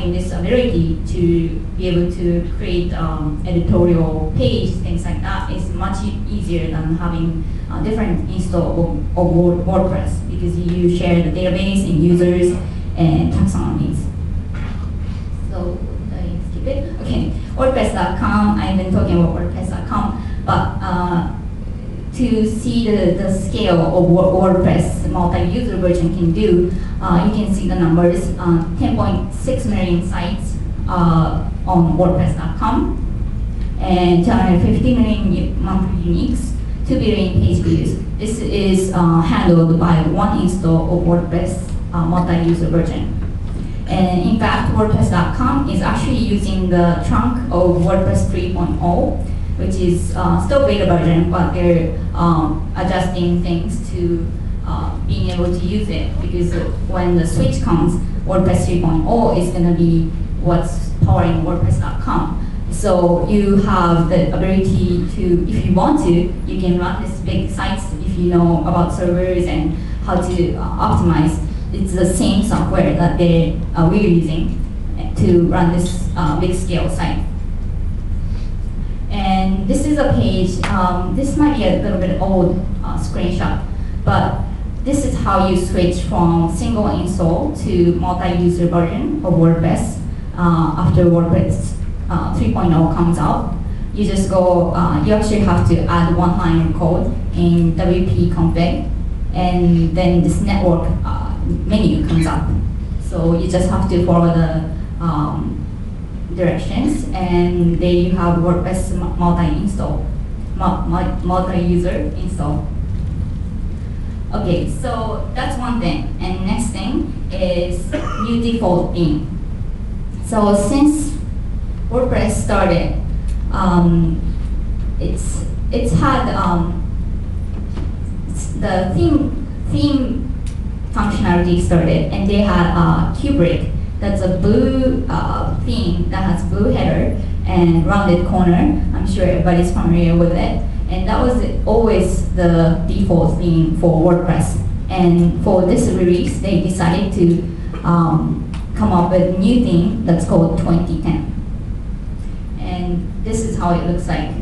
having this ability to be able to create editorial page, things like that, is much easier than having different install of WordPress, because you share the database and users and taxonomies. So I skip it. Okay, WordPress.com. I've been talking about WordPress.com, but to see the scale of what WordPress multi-user version can do, you can see the numbers: 10.6 million sites on WordPress.com, and 250 million monthly uniques, 2 billion page views. This is handled by one install of WordPress multi-user version. And in fact, WordPress.com is actually using the trunk of WordPress 3.0, which is still beta version, but they're adjusting things to being able to use it, because when the switch comes, WordPress 3.0 is going to be what's powering WordPress.com. So you have the ability to, if you want to, you can run these big sites if you know about servers and how to optimize. It's the same software that we're using to run this big scale site. And this is a page, this might be a little bit old screenshot, but this is how you switch from single install to multi-user version of WordPress after WordPress 3.0 comes out. You just go, you actually have to add one line of code in WP config, and then this network menu comes up. So you just have to follow the directions, and there you have WordPress multi-user install. Okay, so that's one thing. And next thing is new default theme. So since WordPress started, it's had the theme functionality started, and they had Kubrick. That's a blue theme that has blue header and rounded corner. I'm sure everybody's familiar with it. And that was always the default theme for WordPress. And for this release, they decided to come up with a new theme that's called 2010. And this is how it looks like.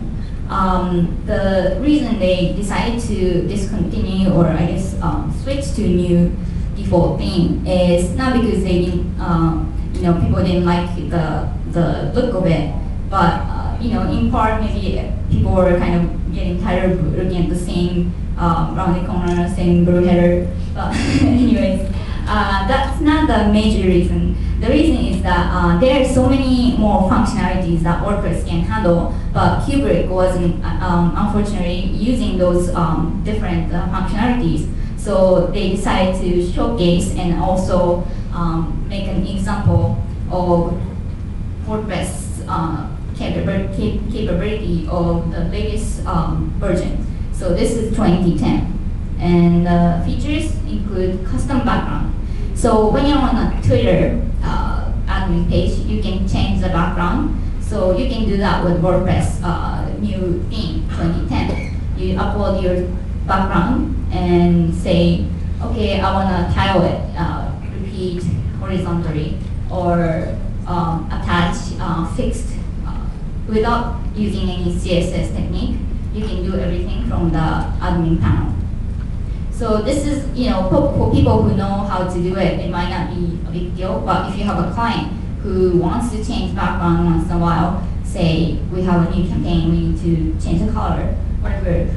The reason they decided to discontinue, or I guess switch to a new default theme, is not because they didn't, people didn't like the look of it, but in part maybe people were kind of getting tired of looking at the same rounded corner, same blue header. But anyways, that's not the major reason. The reason is that there are so many more functionalities that WordPress can handle, but Kubrick wasn't unfortunately using those different functionalities. So they decided to showcase and also make an example of WordPress capability of the latest version. So this is 2010. And the features include custom background. So when you're on a Twitter admin page, you can change the background. So you can do that with WordPress new theme 2010. You upload your background and say, okay, I want to tile it, repeat horizontally, or attach fixed without using any CSS technique. You can do everything from the admin panel. So this is, for people who know how to do it, it might not be a big deal, but if you have a client who wants to change background once in a while, say we have a new campaign, we need to change the color, whatever,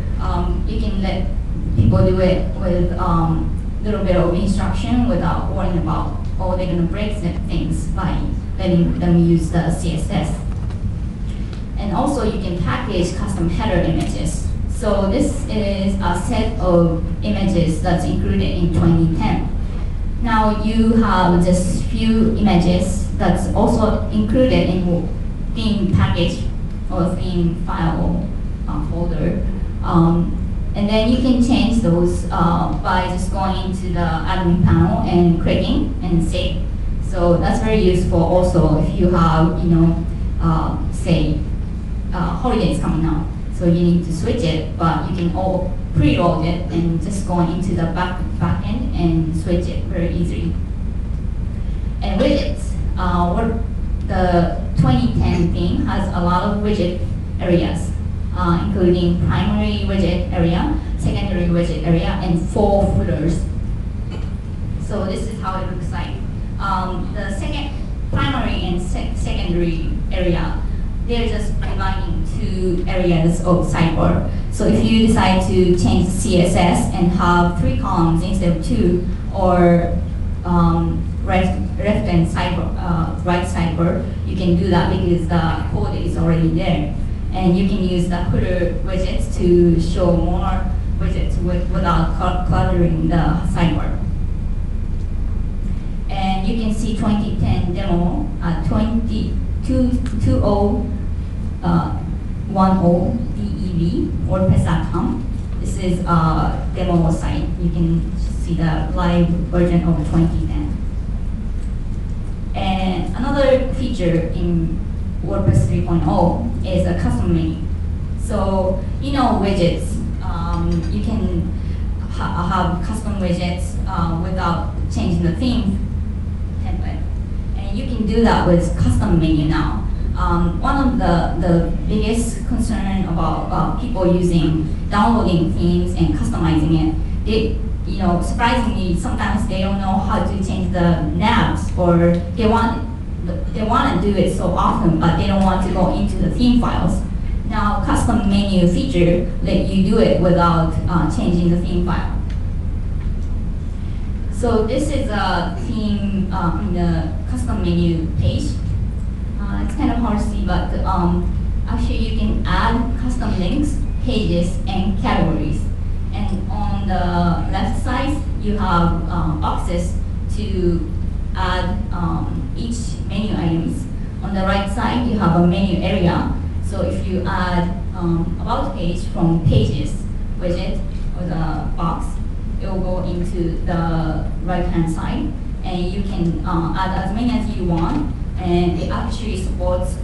you can let people do it with a little bit of instruction without worrying about, oh, they're going to break things by letting them use the CSS. And also you can package custom header images. So this is a set of images that's included in 2010. Now you have just few images that's also included in theme package or theme file folder. And then you can change those by just going into the admin panel and clicking and save. So that's very useful also if you have, say, holidays coming up. So you need to switch it, but you can all preload it and just go into the back end and switch it very easily. And widgets. what the 2010 theme has a lot of widget areas, including primary widget area, secondary widget area, and 4 footers. So this is how it looks like. The primary and secondary area, they're just combining 2 areas of sidebar. So if you decide to change CSS and have 3 columns instead of 2, or left and sidebar, right sidebar, you can do that because the code is already there. And you can use the footer widgets to show more widgets without cluttering the sidebar. And you can see 2010 demo at 2010dev WordPress.com. This is a demo site. You can see the live version of 2010. And another feature in WordPress 3.0 is a custom menu. So, widgets. You can have custom widgets without changing the theme template. And you can do that with custom menu now. One of the biggest concern about people downloading themes and customizing it, surprisingly, sometimes they don't know how to change the navs, or they want to do it so often, but they don't want to go into the theme files. Now, custom menu feature let you do it without changing the theme file. So this is a theme in the custom menu page. It's kind of hard to see, but actually you can add custom links, pages, and categories. And on the left side, you have boxes to add each menu items. On the right side, you have a menu area. So if you add about page from pages widget or the box, it will go into the right-hand side, and you can add as many as you want. And it actually supports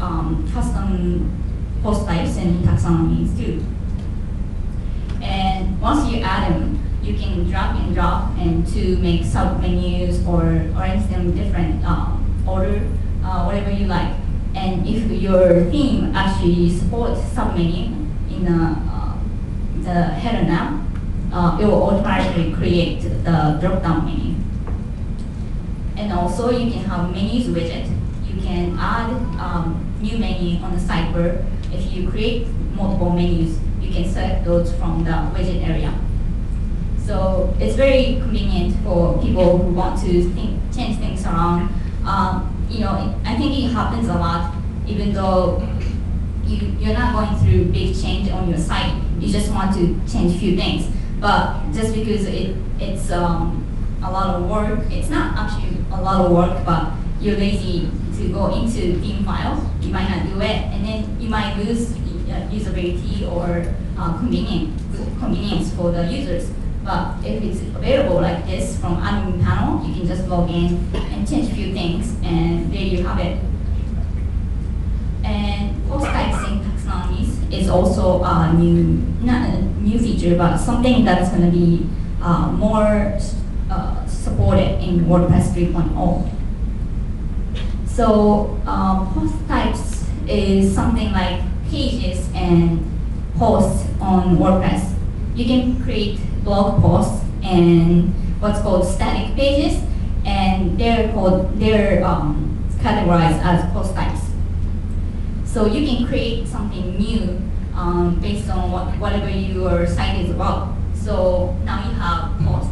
custom post types and taxonomies too. And once you add them, you can drag and drop and to make sub-menus or arrange them different order, whatever you like. And if your theme actually supports sub-menu in the header nav, it will automatically create the drop-down menu. And also you can have menus widget. You can add new menu on the sidebar. If you create multiple menus, you can select those from the widget area. So it's very convenient for people who want to change things around. I think it happens a lot, even though you're not going through big change on your site. You just want to change a few things. But just because it's a lot of work, it's not actually a lot of work, but you're lazy to go into theme files, you might not do it, and then you might lose usability or convenience for the users. But if it's available like this from admin panel, you can just log in and change a few things, and there you have it. And post types and taxonomies is also a not a new feature, but something that's going to be more supported in WordPress 3.0. So post types is something like pages and posts on WordPress. You can create blog posts and what's called static pages, and they're categorized as post types. So you can create something new based on whatever your site is about. So now you have posts,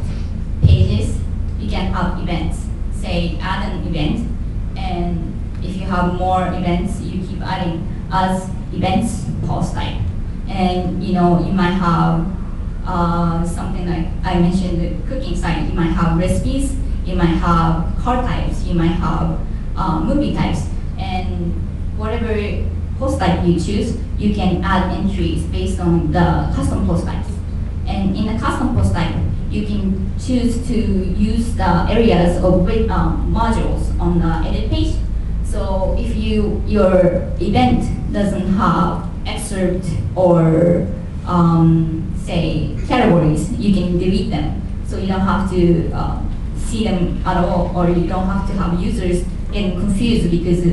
pages, you can have events. Say add an event, and if you have more events, you keep adding as events post type. And you might have something like I mentioned, the cooking site. You might have recipes, you might have car types, you might have movie types, and whatever post type you choose, you can add entries based on the custom post types. And in the custom post type, you can choose to use the areas of modules on the edit page. So if your event doesn't have excerpt or say categories, you can delete them. So you don't have to see them at all, or you don't have to have users getting confused because